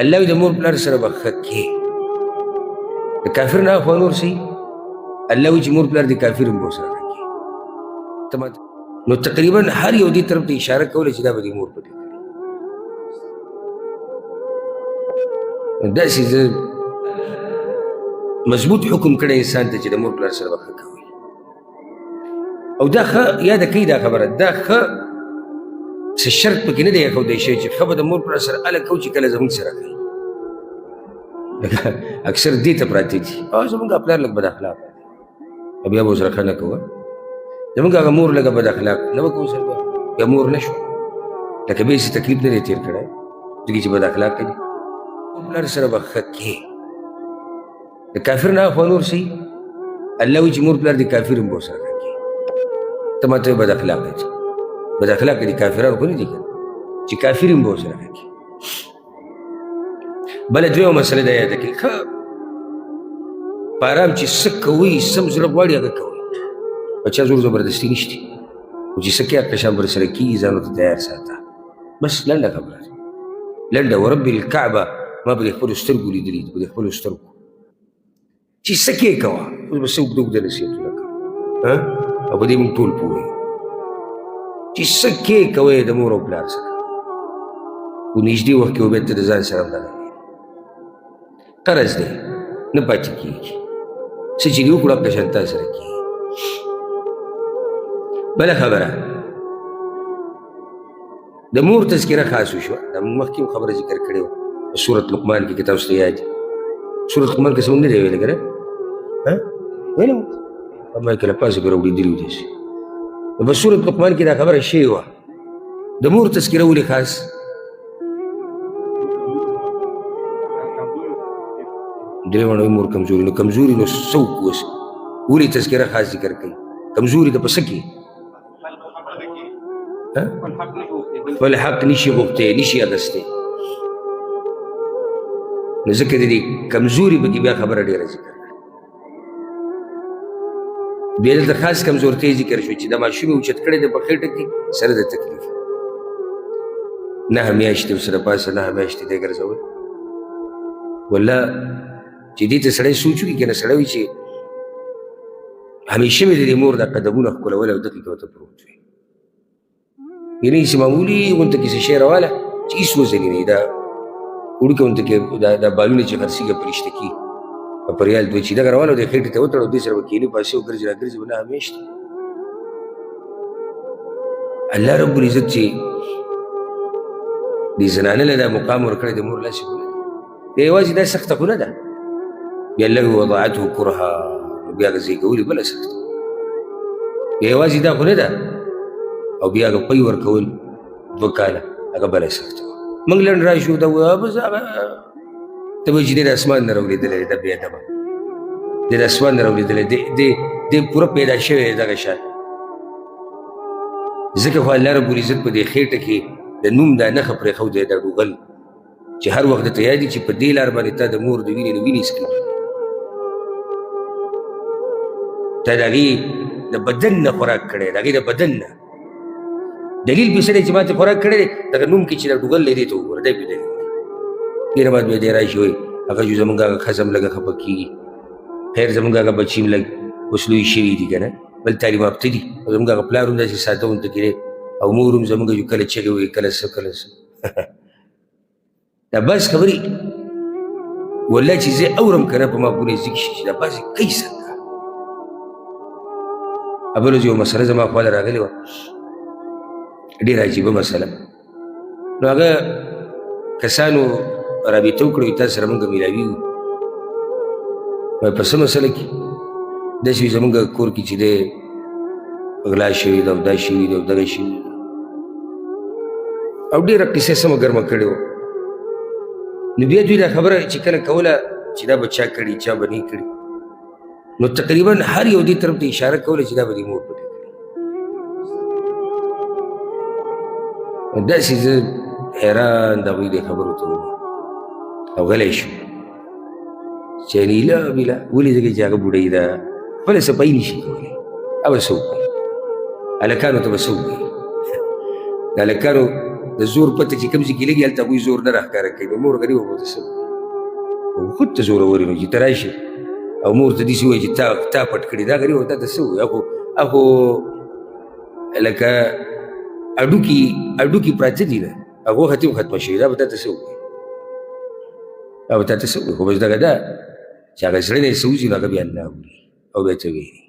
الله د مور پلار سره به ښه کې د کافر نه خوا نور شي الله وایي چې مور پلار د کافر هم به ورسره ښه کې نو تقریبا هر یو دې طرف ته اشاره کوله چې دا به د مور پټې کړي داسې زه مضبوط حکم کړی انسان ته چې د مور پلار سره به ښه کوي او دا ښه یاده کوي دا خبره دا ښه څه شرط پکې نه دی ایښودی شوی چې ښه به د مور پلار سره هله کوو چې کله زموږ سره کوي لکه اکثر دې ته پراته دي او زموږ پلار لږ بد اخلاق او بیا به ورسره ښه نه کوو زموږ هغه مور لږه بد اخلاق نه به کوو سره بیا مور نه شو لکه بیا هېڅ تکلیف نه دی تېر کړی ځکه چې بد اخلاقه دي مور پلار سره به ښه کې د کافر نه خوا نور شي الله وایي چې مور پلار د کافر هم به ورسره ښه کې ته ماته بد اخلاقه دي بد اخلاقه دي کافرانو خو نه دي که چې کافر هم به ورسره ښه کې بله دویمه مسله دا یاده کړئ ښه په ارام چې څه کوئ سم زړه غواړي هغه کوئ په چا زور زبردستي نشته خو چې څه کوي هغه شان ورسره کېږي ځان ورته تیار ساته بس لنډه خبره ده لنډه ورب الکعبه ما په دې خپلو سترګو لیدلي دي په دې خپلو سترګو چې څه کې کوه اوس به څه اوږده اوږده نصیحتونه کوم او په دې موږ ټول پوهېږو چې څه کې کوئ د مور او پلار سره خو نږدې وخت کې به ته د ځان سره هم دغه قرض دی نه پاتې کېږي څه چې دې وکړو هغه شان تا سره کېږي بله خبره د مور تذکره خاص وشوه دا موږ مخکې هم خبره ذکر کړې وه په سورت لقمان کې که تاسو ته یاد سورت لقمان کې څه موږ نه دی ویلی که نه ویلی مو ما یې کله پاسه کې راوړېدلي وو داسې نو په سورت لقمان کې دا خبره شوې وه د مور تذکره ولې خاص درې واړه مور کمزوري نو کمزوري نو څه وکړو اوس ولې تذکره خاص ذکر کوي کمزوري د په څه کې خپل حق نشي غوښتی نشي اخیستی نو ځکه د دې کمزوري پکې بیا خبره ډېره ذکر بیا دلته خاص کمزورتۍ ذکر شوې چې د ماشوم یې اوچت کړی دی په خېټه کې سره د تکلیف 9 میاشتې ورسره پاسه 9 میاشتې دی ګرځول والله چې دې ته سړی سوچ وکړي که نه سړی وي چې همیشه مې د دې مور دا قدمونه ښکلول او دغې کې ورته پروت وي یعنې چې معمولي غونته کې څه شی راواله چې هېڅ وزني نه دا وړوکې غونته کې دا بالونه چې خرڅېږي پرشته کې په ریال دوی چې دغه راواله د خېټې ته وتړو دې سره به کینې پاسې وګرځي راګرځي به 9 میاشتې الله رب العزت چې دې زنانه له دا مقام ورکړی د مور لاسې خو نه دی یوازې دا سخته خو نه ده بیا الله وضعته کرها نو بیا هغه زیږولي بله سخته بیا یوازې دا خو نه ده او بیا هغه پی ورکول 2 کاله هغه بله سخته موږ لنډ راشو دا بس هغه ته به چې دی د اسمان نه راولېدلی دی دا بې ادبه دی د اسمان نه راولېدلی دی پوره پیدا شوی دی دغه شان ځکه خو الله رب العزت په دې خېټه کې د نوم دا نښه پرېښودی دا ډوغل چې هر وخت درته یاد وي چې په دې لار باندې تا د مور د وینې نه وینې څښلي تا د هغې د بدن نه خوراک کړی د هغې د بدن نه دلیل پې څه دی چې ما ته خوراک کړی دی دغه نوم کې چې دا ډوغل دی دې ته وګوره دی پې دلیل دی ډېره بعد بیا دی راشي وایي هغه جو زمونږ هغه ښځه هم لږه خفه کېږي خیر زمونږ هغه بچي هم لږ اوس لوی شوي دي که نه بل تعلیم یافته دي او زمونږ هغه پلار هم داسې ساده غونته کې دی او مور هم زمونږ جو کله چغې وایي کله څه کله څه دا بس خبرې والله چې زه اورم که نه په ما ګونې ذکر شي چې دا بعضې کوي څنګه بل ورځ یوه مسله زما خواله راغلې وه ډېره عجیبه مسله نو هغه کسانو رابطه وکړه وي تاسو سره مونږ میلاوي وایي په څه مسله کې داسې وي زمونږ کور کې چې دی غلا شوي ده او دا شوي ده او دغه شوي ده او ډېره قصه سمه ګرمه کړې وه نو بیا دوی دا خبره چې کله کوله چې دا به چا کړي چا به نه کړي نو تقریبا هر یو دې طرف ته اشاره کوله چې دا به دې مور پټې کړي داسې زه حیران د هغوی دې خبرو ته وم او غلی شو چې نیله بله ولې ځکه چې هغه بوډۍ ده خپله صفایي نشي کولی هغه به څه وکړي هلکانو ته به څه وکړي د هلکانو د زور پته چې کوم ځای کې لګي هلته هغوی زور نه راښکاره کوي نو مور غریبه به ورته څه وکړي خود ته زوروري نو چې ته راشي او مور ته داسې ووایي چې تا پټ کړي دا غریبه تا ته څه ووایي هغو لکه اډوکي پراته دي نه هغو ختم ختمه شوي دا به تا ته څه وکړي دا به تا ته څه وکړي خو بس دغه ده چې هغه زړه نه یې څه وځي نو هغه بیا الله اوري او بیا ته ویري